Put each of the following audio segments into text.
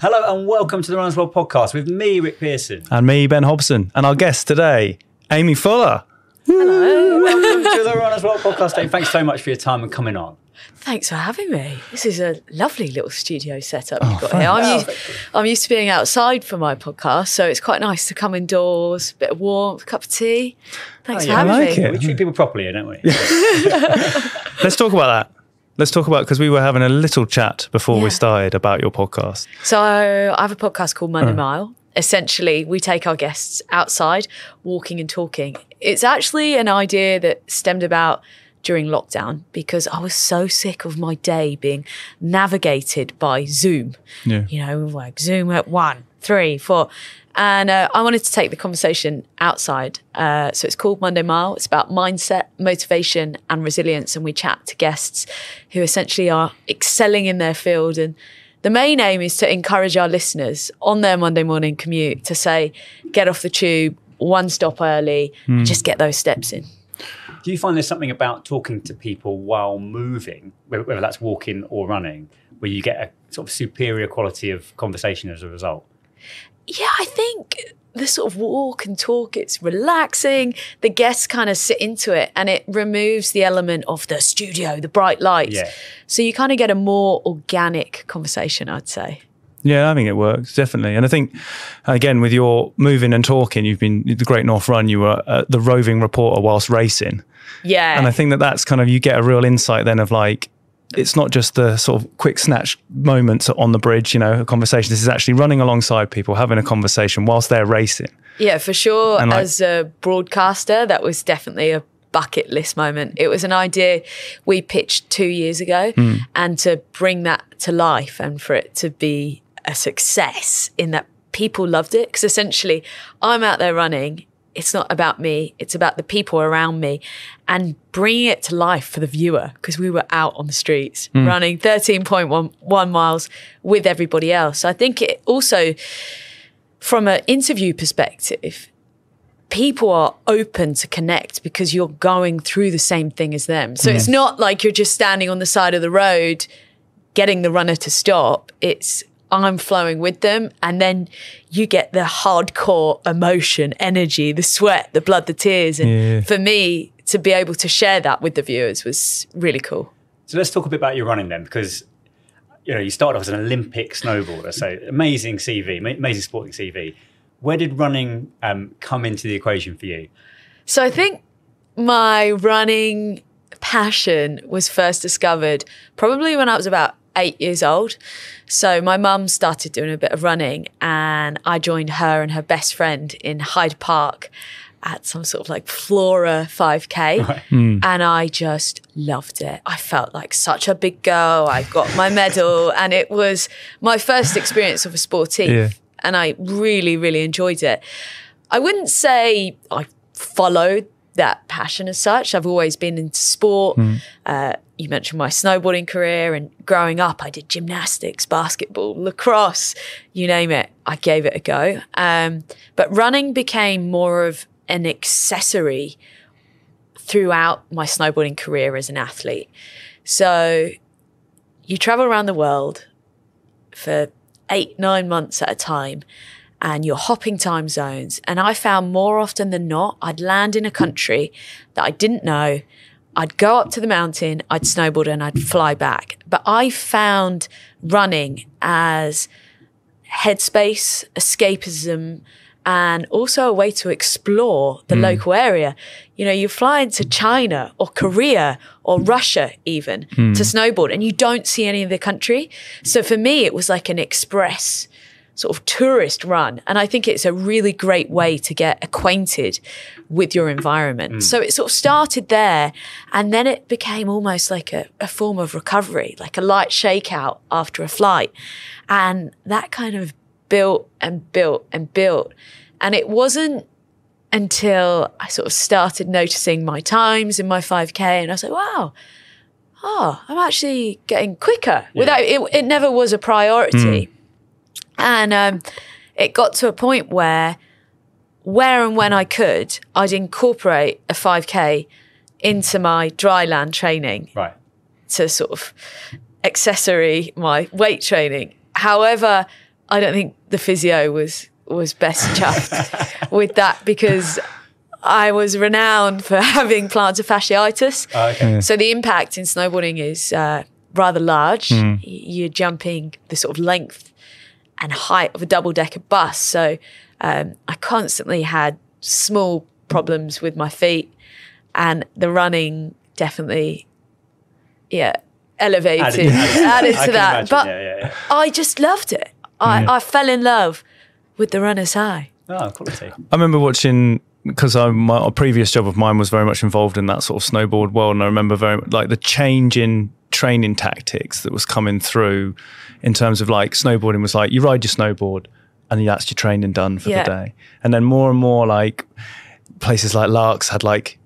Hello and welcome to the Runners World podcast with me, Rick Pearson. And me, Ben Hobson. And our guest today, Aimee Fuller. Hello. Welcome to the Runners World podcast. Dave, thanks so much for your time and coming on. Thanks for having me. This is a lovely little studio setup you've got here. I'm used to being outside for my podcast, so it's quite nice to come indoors, bit of warmth, cup of tea. Thanks for having me. We treat people properly here, don't we? Let's talk about that. Because we were having a little chat before we started about your podcast. So I have a podcast called Monday Mile. Essentially, we take our guests outside, walking and talking. It's actually an idea that stemmed about during lockdown because I was so sick of my day being navigated by Zoom. Yeah. You know, like Zoom at 1, 3, 4. And I wanted to take the conversation outside. So it's called Monday Mile. It's about mindset, motivation and resilience. And we chat to guests who essentially are excelling in their field. And the main aim is to encourage our listeners on their Monday morning commute to say, get off the tube, one stop early, and just get those steps in. Do you find there's something about talking to people while moving, whether that's walking or running, where you get a sort of superior quality of conversation as a result? Yeah, I think the sort of walk and talk, it's relaxing. The guests kind of sit into it and it removes the element of the studio, the bright lights. Yeah. So you kind of get a more organic conversation, I'd say. Yeah, I think it works, definitely. And I think, again, with your moving and talking, you've been the Great North Run, you were the roving reporter whilst racing. Yeah. And I think that's kind of, you get a real insight then of like, it's not just the sort of quick snatch moments on the bridge, you know, a conversation. This is actually running alongside people, having a conversation whilst they're racing. Yeah, for sure. And as a broadcaster, that was definitely a bucket list moment. It was an idea we pitched 2 years ago and to bring that to life and for it to be a success in that people loved it. Because essentially I'm out there running. It's not about me. It's about the people around me and bringing it to life for the viewer because we were out on the streets running 13.1 miles with everybody else. I think it also, from an interview perspective, people are open to connect because you're going through the same thing as them. So it's not like you're just standing on the side of the road getting the runner to stop. It's I'm flowing with them. And then you get the hardcore emotion, energy, the sweat, the blood, the tears. And for me, to be able to share that with the viewers was really cool. So let's talk a bit about your running then, because you know you started off as an Olympic snowboarder, so amazing CV, amazing sporting CV. Where did running come into the equation for you? So I think my running passion was first discovered probably when I was about 8 years old. So my mum started doing a bit of running and I joined her and her best friend in Hyde Park at some sort of like Flora 5K. Right. And I just loved it. I felt like such a big girl. I got my medal and it was my first experience of a sportive and I really, really enjoyed it. I wouldn't say I followed that passion as such. I've always been into sport. You mentioned my snowboarding career and growing up, I did gymnastics, basketball, lacrosse, you name it. I gave it a go. But running became more of an accessory throughout my snowboarding career as an athlete. So you travel around the world for 8-9 months at a time and you're hopping time zones. And I found more often than not, I'd land in a country that I didn't know. I'd go up to the mountain, I'd snowboard and I'd fly back. But I found running as headspace, escapism, and also a way to explore the local area. You know, you fly into China or Korea or Russia even to snowboard and you don't see any of the country. So for me, it was like an express sort of tourist run. And I think it's a really great way to get acquainted with your environment. So it sort of started there and then it became almost like a form of recovery, like a light shakeout after a flight. And that kind of built and built and built. And it wasn't until I sort of started noticing my times in my 5K and I was like, wow, I'm actually getting quicker. Without it never was a priority. And it got to a point where and when I could, I'd incorporate a 5K into my dry land training to sort of accessory my weight training. However, I don't think the physio was best chuffed with that, because I was renowned for having plantar fasciitis. Oh, okay. So the impact in snowboarding is rather large. You're jumping the sort of length and height of a double-decker bus. So I constantly had small problems with my feet, and the running definitely, elevated, added to that. Imagine, but I just loved it. I fell in love with the runner's high. Oh, quality. I remember watching, because a previous job of mine was very much involved in that sort of snowboard world, and I remember very like the change in training tactics that was coming through in terms of like snowboarding was like you ride your snowboard and that's your training done for the day. And then more and more like places like Larks had like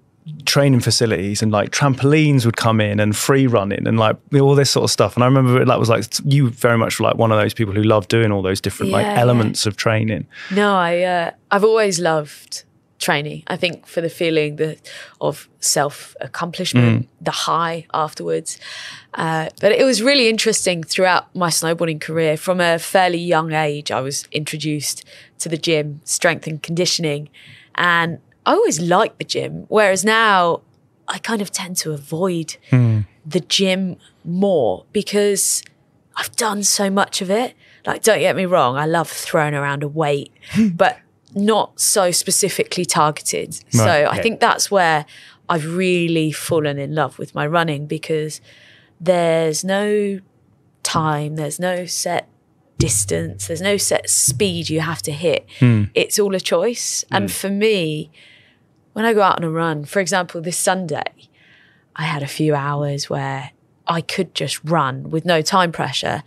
training facilities, and like trampolines would come in and free running and like all this sort of stuff. And I remember that was like, you very much were like one of those people who loved doing all those different like elements of training. No, I've always loved training. I think for the feeling of self-accomplishment, the high afterwards. But it was really interesting throughout my snowboarding career. From a fairly young age, I was introduced to the gym, strength and conditioning, and I always liked the gym, whereas now I kind of tend to avoid the gym more because I've done so much of it. Like, don't get me wrong, I love throwing around a weight, but not so specifically targeted. Right. So I think that's where I've really fallen in love with my running, because there's no time, there's no set distance, there's no set speed you have to hit. It's all a choice. And for me, when I go out on a run, for example, this Sunday, I had a few hours where I could just run with no time pressure.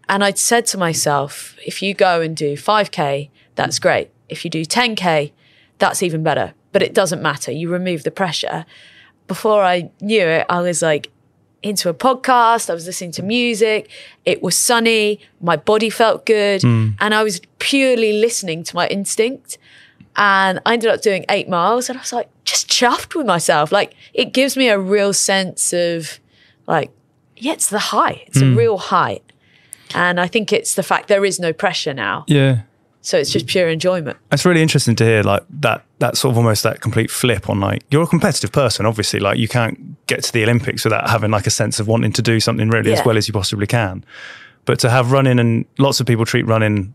And I'd said to myself, if you go and do 5K, that's great. If you do 10K, that's even better. But it doesn't matter. You remove the pressure. Before I knew it, I was like into a podcast. I was listening to music. It was sunny. My body felt good. And I was purely listening to my instinct. And I ended up doing 8 miles, and I was like, just chuffed with myself. Like, it gives me a real sense of like, it's the high. It's a real high. And I think it's the fact there is no pressure now. Yeah. So it's just pure enjoyment. It's really interesting to hear like that sort of almost that complete flip on like, you're a competitive person, obviously, like you can't get to the Olympics without having like a sense of wanting to do something really as well as you possibly can. But to have running, and lots of people treat running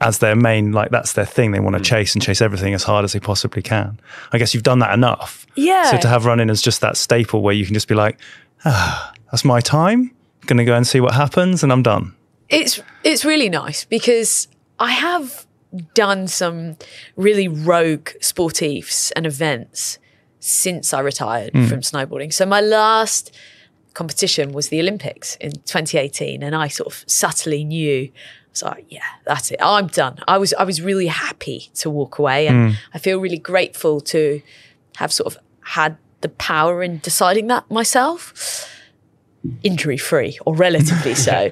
as their main, like that's their thing. They want to chase everything as hard as they possibly can. I guess you've done that enough. Yeah. So to have running as just that staple where you can just be like, that's my time. Going to go and see what happens, and I'm done. It's really nice, because I have done some really rogue sportifs and events since I retired from snowboarding. So my last competition was the Olympics in 2018, and I sort of subtly knew. So yeah, that's it. I'm done. I was really happy to walk away, and I feel really grateful to have sort of had the power in deciding that myself, injury-free or relatively so.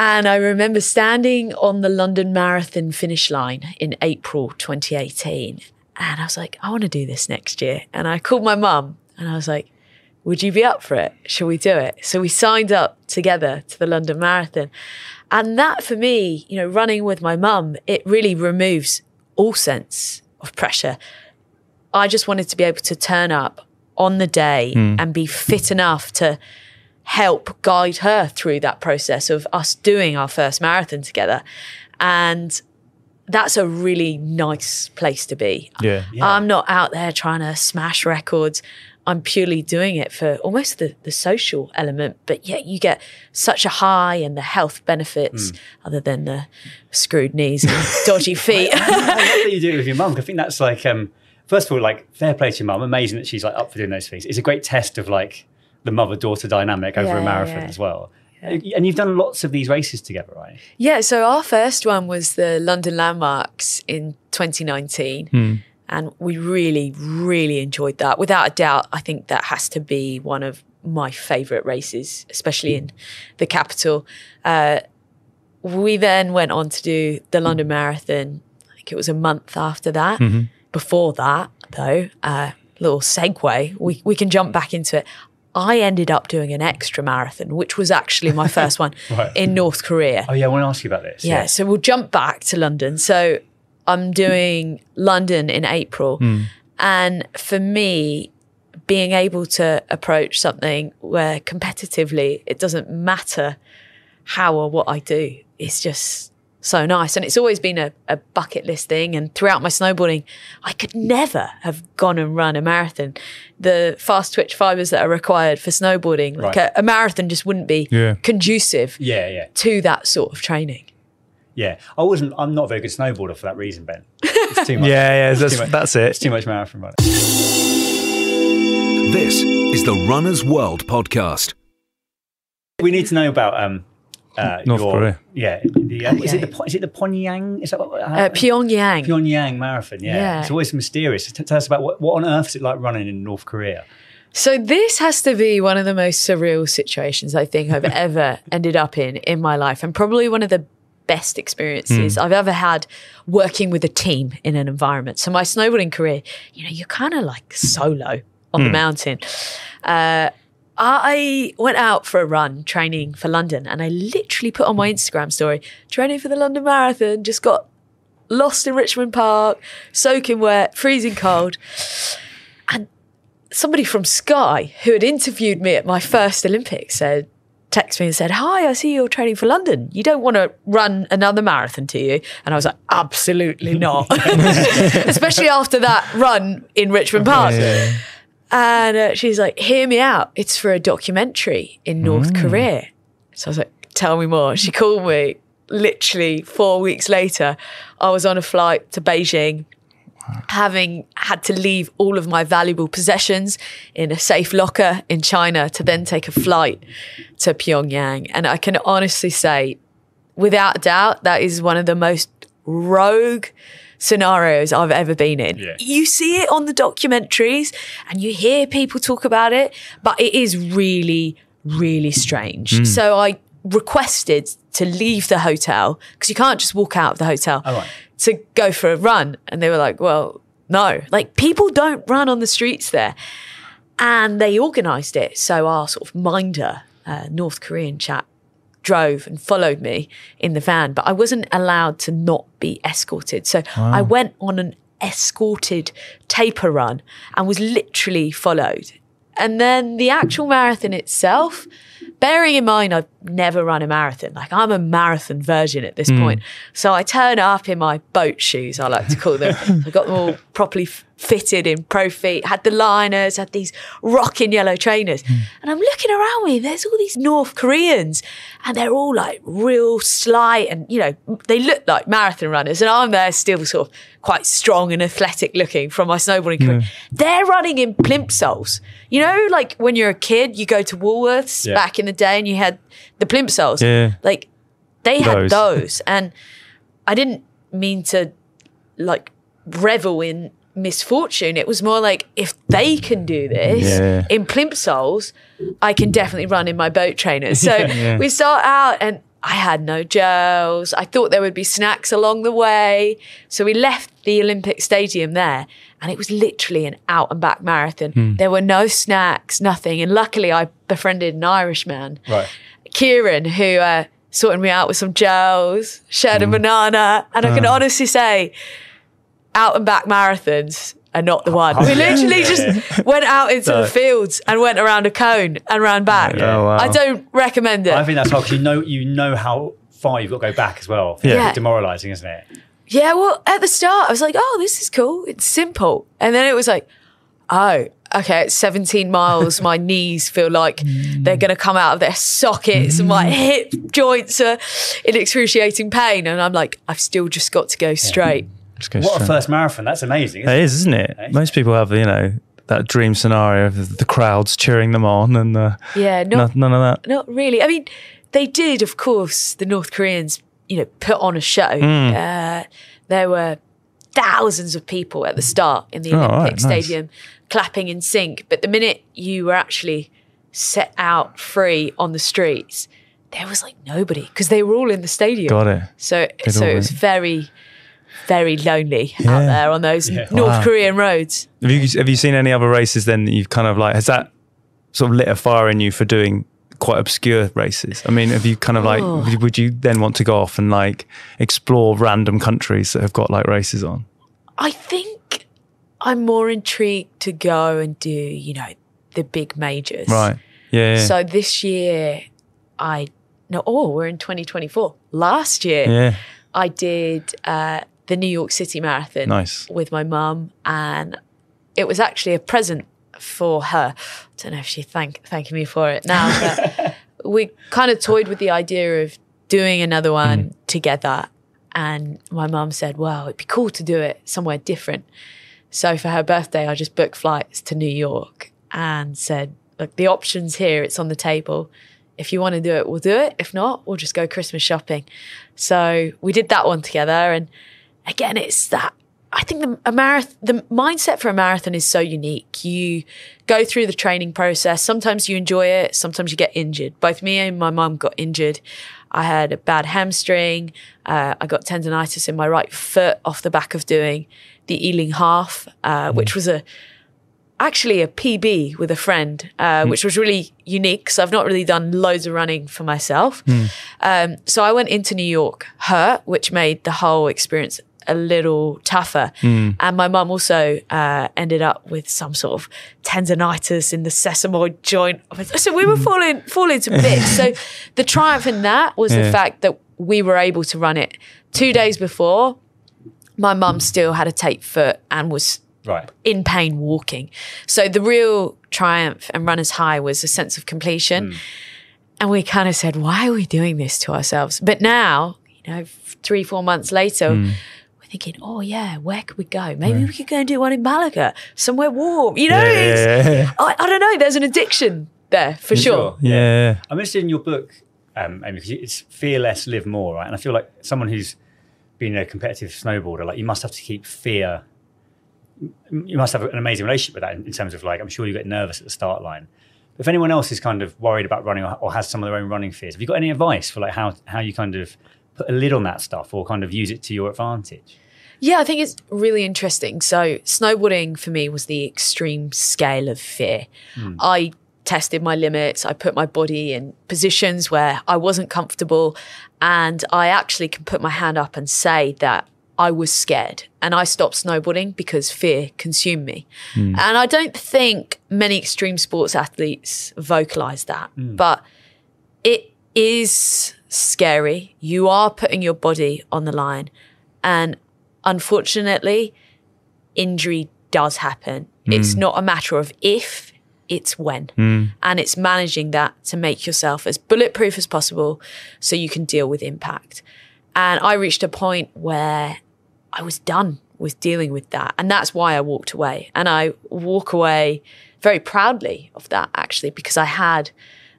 And I remember standing on the London Marathon finish line in April 2018, and I was like, I want to do this next year. And I called my mum, and I was like, would you be up for it? Shall we do it? So we signed up together to the London Marathon. And that for me, you know, running with my mum, it really removes all sense of pressure. I just wanted to be able to turn up on the day and be fit enough to help guide her through that process of us doing our first marathon together. And that's a really nice place to be. Yeah. I'm not out there trying to smash records. I'm purely doing it for almost the social element, but yet you get such a high, and the health benefits other than the screwed knees and dodgy feet. I love that you do it with your mum. I think that's like, first of all, like fair play to your mum. Amazing that she's like up for doing those things. It's a great test of like the mother-daughter dynamic over a marathon as well. Yeah. And you've done lots of these races together, right? Yeah, so our first one was the London Landmarks in 2019. And we really, really enjoyed that. Without a doubt, I think that has to be one of my favourite races, especially in the capital. We then went on to do the London Marathon. I think it was a month after that. Before that, though, little segue, we can jump back into it. I ended up doing an extra marathon, which was actually my first one in North Korea. Oh yeah, I want to ask you about this. Yeah, so we'll jump back to London. So I'm doing London in April. And for me, being able to approach something where competitively it doesn't matter how or what I do, it's just so nice. And it's always been a bucket list thing. And throughout my snowboarding, I could never have gone and run a marathon. The fast twitch fibers that are required for snowboarding, like a marathon just wouldn't be conducive to that sort of training. Yeah, I'm not a very good snowboarder for that reason, Ben. It's too much. That's it. It's too much marathon running. This is the Runner's World podcast. We need to know about North Korea. Yeah. Is it the Pyongyang? Is that what, Pyongyang. Pyongyang marathon, yeah. It's always mysterious. Tell us about what on earth is it like running in North Korea? So this has to be one of the most surreal situations I think I've ever ended up in my life, and probably one of the best experiences I've ever had working with a team in an environment. So my snowboarding career, you're kind of like solo on the mountain. I went out for a run training for London, and I literally put on my Instagram story, training for the London Marathon, just got lost in Richmond Park, soaking wet, freezing cold. And somebody from Sky, who had interviewed me at my first Olympics, texted me and said, "Hi, I see you're training for London. You don't want to run another marathon, do you?" And I was like, absolutely not. Especially after that run in Richmond Park. Yeah. And she's like, "Hear me out. It's for a documentary in North Korea." So I was like, "Tell me more." She called me literally 4 weeks later. I was on a flight to Beijing, having had to leave all of my valuable possessions in a safe locker in China to then take a flight to Pyongyang. And I can honestly say, without a doubt, that is one of the most rogue scenarios I've ever been in. Yeah. You see it on the documentaries and you hear people talk about it, but it is really, really strange. So I requested to leave the hotel, because you can't just walk out of the hotel, to go for a run. And they were like, "Well, no, like people don't run on the streets there." And they organised it. So our sort of minder, North Korean chap, drove and followed me in the van, but I wasn't allowed to not be escorted. So I went on an escorted taper run and was literally followed. And then the actual marathon itself, bearing in mind I've never run a marathon, like I'm a marathon virgin at this point. So I turn up in my boat shoes, I like to call them. I got them all properly fitted in pro feet, had the liners, had these rocking yellow trainers. And I'm looking around me, there's all these North Koreans and they're all like real slight and, they look like marathon runners. And I'm there still sort of quite strong and athletic looking from my snowboarding career. They're running in plimsolls. Like when you're a kid, you go to Woolworths back in the day and you had the plimsolls. Yeah. Like they had those. And I didn't mean to like revel in misfortune. It was more like, if they can do this in plimsolls, I can definitely run in my boat trainers. So we start out and I had no gels. I thought there would be snacks along the way. So we left the Olympic Stadium there and it was literally an out and back marathon. There were no snacks, nothing. And luckily I befriended an Irishman, Kieran, who sorted me out with some gels, shared a banana. And I can honestly say, out and back marathons are not the one. We literally just went out into the fields and went around a cone and ran back. I don't recommend it. I think that's hard because you know how far you've got to go back as well. It's demoralising, isn't it? Yeah, well, at the start I was like, "Oh, this is cool. It's simple." And then it was like, "Oh, okay, it's 17 miles. My knees feel like they're going to come out of their sockets and my hip joints are in excruciating pain." And I'm like, I've still just got to go straight. What a first marathon. That's amazing. It is, isn't it? Most people have, that dream scenario of the crowds cheering them on and none of that. Not really. I mean, they did, of course, the North Koreans, put on a show. There were thousands of people at the start in the Olympic Stadium clapping in sync. But the minute you were actually set out free on the streets, there was like nobody because they were all in the stadium. Got it. So it was very, very lonely out there on those North Korean roads. Have you seen any other races then that you've kind of like, has that sort of lit a fire in you for doing quite obscure races? I mean, have you kind of like, would you then want to go off and like explore random countries that have got like races on? I think I'm more intrigued to go and do, you know, the big majors. Right. Yeah. So this year we're in 2024. Last year I did the New York City Marathon with my mum, and it was actually a present for her. I don't know if she's thanking me for it now, but we kind of toyed with the idea of doing another one together. And my mum said, well, it'd be cool to do it somewhere different. So for her birthday, I just booked flights to New York and said, look, the option's here, it's on the table. If you want to do it, we'll do it. If not, we'll just go Christmas shopping. So we did that one together. And again, it's that, I think the mindset for a marathon is so unique. You go through the training process. Sometimes you enjoy it. Sometimes you get injured. Both me and my mum got injured. I had a bad hamstring. I got tendonitis in my right foot off the back of doing the Ealing Half, which was actually a PB with a friend, which was really unique because I've not really done loads of running for myself. So I went into New York hurt, which made the whole experience a little tougher. And my mum also ended up with some sort of tendonitis in the sesamoid joint. So we were falling to bits. So the triumph in that was the fact that we were able to run it 2 days before. My mum still had a taped foot and was in pain walking. So the real triumph and runner's high was a sense of completion. And we kind of said, why are we doing this to ourselves? But now, you know, 3-4 months later, we're thinking, oh yeah, where could we go? Maybe we could go and do one in Malaga, somewhere warm. You know, I don't know. There's an addiction there for sure. I'm interested in your book, Aimee, because it's Fear Less, Live More, right? And I feel like someone who's been a competitive snowboarder, like you must have to keep fear. You must have an amazing relationship with that in terms of like, I'm sure you get nervous at the start line. If anyone else is kind of worried about running or has some of their own running fears, have you got any advice for like how you kind of put a lid on that stuff or kind of use it to your advantage? Yeah, I think it's really interesting. So snowboarding for me was the extreme scale of fear. I tested my limits. I put my body in positions where I wasn't comfortable, and I actually can put my hand up and say that I was scared and I stopped snowboarding because fear consumed me. And I don't think many extreme sports athletes vocalize that, but it is scary. You are putting your body on the line, and unfortunately, injury does happen. It's not a matter of if, it's when. And it's managing that to make yourself as bulletproof as possible so you can deal with impact. And I reached a point where I was done with dealing with that. And that's why I walked away. And I walk away very proudly of that, actually, because I had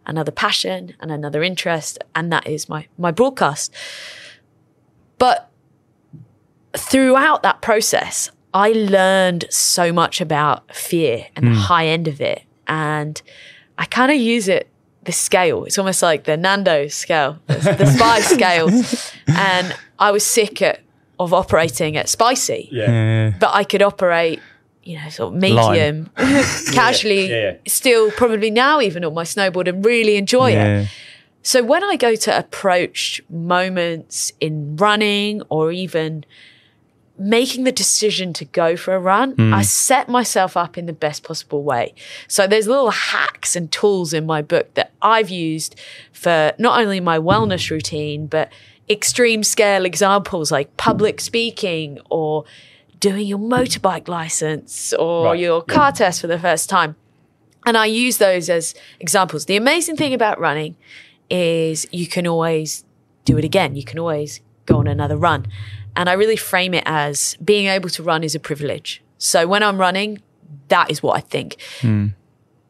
another passion and another interest, and that is my broadcast. But throughout that process, I learned so much about fear and the high end of it. And I kind of use it, the scale. It's almost like the Nando's scale, the spice scale. And I was sick of operating at spicy, but I could operate, you know, sort of medium, casually, still probably now even on my snowboard and really enjoy it. So when I go to approach moments in running or even making the decision to go for a run, I set myself up in the best possible way. So there's little hacks and tools in my book that I've used for not only my wellness routine, but extreme scale examples like public speaking or doing your motorbike license or your car test for the first time. And I use those as examples. The amazing thing about running is you can always do it again. You can always go on another run. And I really frame it as being able to run is a privilege. So when I'm running, that is what I think.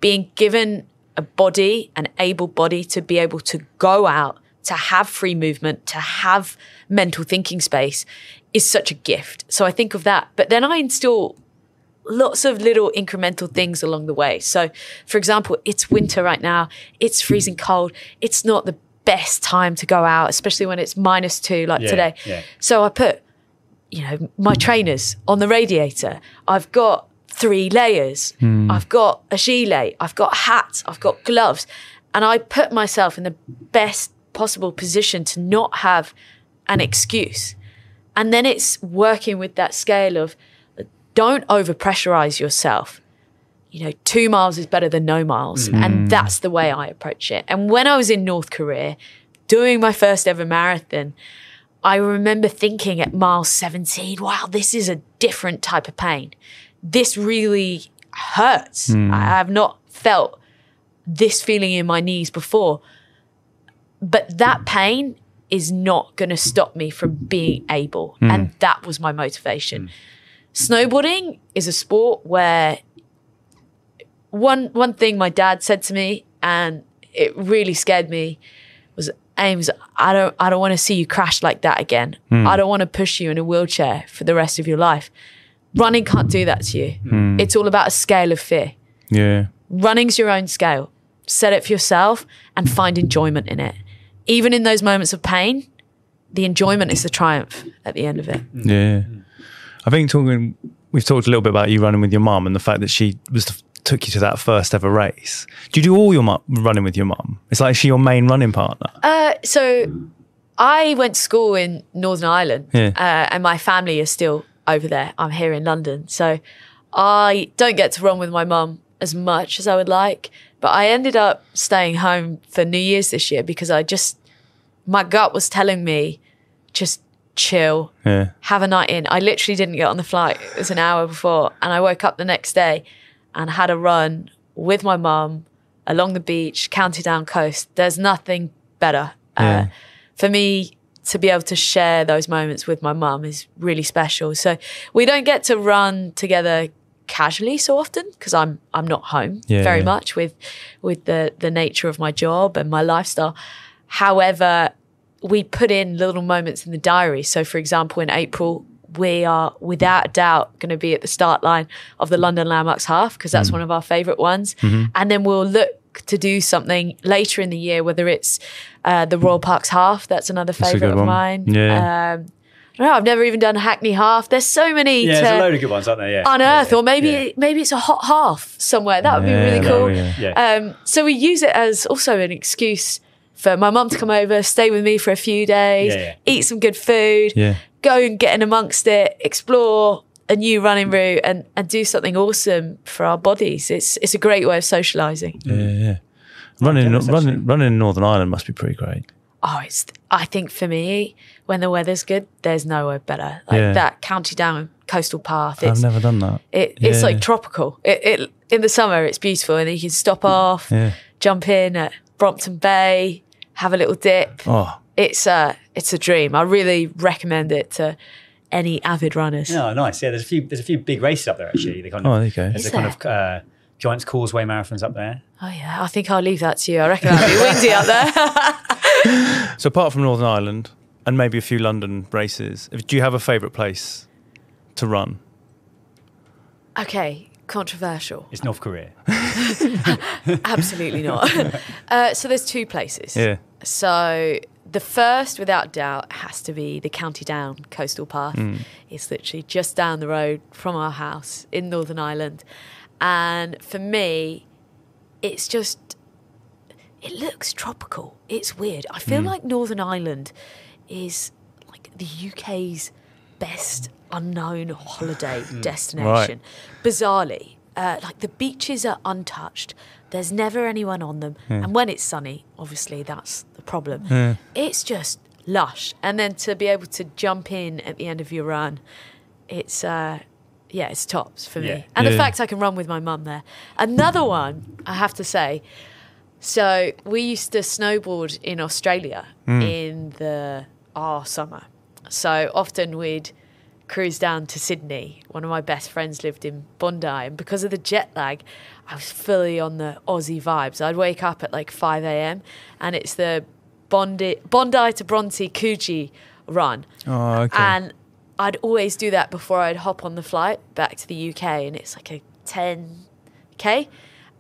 Being given a body, an able body to be able to go out, to have free movement, to have mental thinking space is such a gift. So I think of that. But then I instill lots of little incremental things along the way. So for example, it's winter right now. It's freezing cold. It's not the best time to go out, especially when it's -2 like today. So I put, you know, my trainers on the radiator. I've got 3 layers. I've got a gilet, I've got hats, I've got gloves. And I put myself in the best possible position to not have an excuse. And then it's working with that scale of don't over-pressurize yourself. 2 miles is better than no miles. And that's the way I approach it. And when I was in North Korea, doing my first ever marathon, I remember thinking at mile 17, wow, this is a different type of pain. This really hurts. I have not felt this feeling in my knees before. But that pain is not going to stop me from being able. And that was my motivation. Snowboarding is a sport where one thing my dad said to me, and it really scared me, was, Ames, I don't want to see you crash like that again. I don't want to push you in a wheelchair for the rest of your life. Running can't do that to you. It's all about a scale of fear. Yeah. Running's your own scale. Set it for yourself and find enjoyment in it. Even in those moments of pain, the enjoyment is the triumph at the end of it. Yeah. I think we've talked a little bit about you running with your mum and the fact that she took you to that first ever race. Do you do all your running with your mum? It's like, is she your main running partner? So I went to school in Northern Ireland, and my family is still over there. I'm here in London. So I don't get to run with my mum as much as I would like, but I ended up staying home for New Year's this year because my gut was telling me, just chill, have a night in. I literally didn't get on the flight. It was an hour before, and I woke up the next day and had a run with my mum along the beach, County Down coast. There's nothing better. For me to be able to share those moments with my mum is really special. So we don't get to run together casually so often because I'm not home very much with the nature of my job and my lifestyle. However, we put in little moments in the diary. So for example, in April, we are without a doubt going to be at the start line of the London Landmarks Half because that's one of our favourite ones. And then we'll look to do something later in the year, whether it's the Royal Parks Half. That's another favourite of mine. I don't know, I've never even done Hackney Half. There's so many there's a load of good ones, aren't there? Unearth, or maybe it's a hot half somewhere. That would be really cool. So we use it as also an excuse for my mum to come over, stay with me for a few days, eat some good food, go and get in amongst it, explore a new running route and do something awesome for our bodies. It's a great way of socialising. Running in Northern Ireland must be pretty great. Oh, I think for me, when the weather's good, there's nowhere better. Like that County Down coastal path. I've never done that. It's like tropical. It in the summer, it's beautiful, and then you can stop off, jump in at Brompton Bay, have a little dip. Oh, it's a dream. I really recommend it to any avid runners. Oh, nice. Yeah, there's a few big races up there actually. There you go. There's a Giant's Causeway marathons up there. Oh yeah, I think I'll leave that to you. I reckon it'll be windy up there. So apart from Northern Ireland and maybe a few London races, do you have a favourite place to run? Okay, controversial. It's North Korea. Absolutely not. So there's 2 places. Yeah. So the first, without doubt, has to be the County Down coastal path. It's literally just down the road from our house in Northern Ireland. And for me, it's just, it looks tropical. It's weird. I feel like Northern Ireland is like the UK's best unknown holiday destination. Right. Bizarrely, like the beaches are untouched. There's never anyone on them. And when it's sunny, obviously that's the problem. It's just lush. And then to be able to jump in at the end of your run, it's tops for me. And the fact I can run with my mum there. Another one, I have to say, so we used to snowboard in Australia in our summer. So often we'd cruise down to Sydney. One of my best friends lived in Bondi, and because of the jet lag, I was fully on the Aussie vibes. I'd wake up at like 5 a.m. and it's the Bondi to Bronte Coogee run. Oh, okay. And I'd always do that before I'd hop on the flight back to the UK, and it's like a 10K,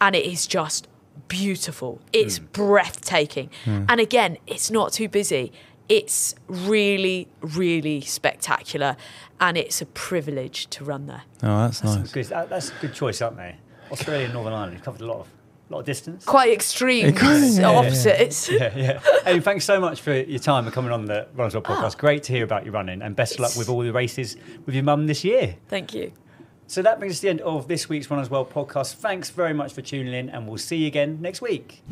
and it is just beautiful. It's breathtaking. And again, it's not too busy. it's really, really spectacular, and it's a privilege to run there. Oh, that's nice. That's a good choice, aren't they? Australia and Northern Ireland, you've covered a lot of distance. Quite extreme opposites. Yeah. Hey, thanks so much for your time and coming on the Runners World podcast. Great to hear about your running, and best of luck with all the races with your mum this year. Thank you. So that brings us to the end of this week's Runners World podcast. Thanks very much for tuning in, and we'll see you again next week.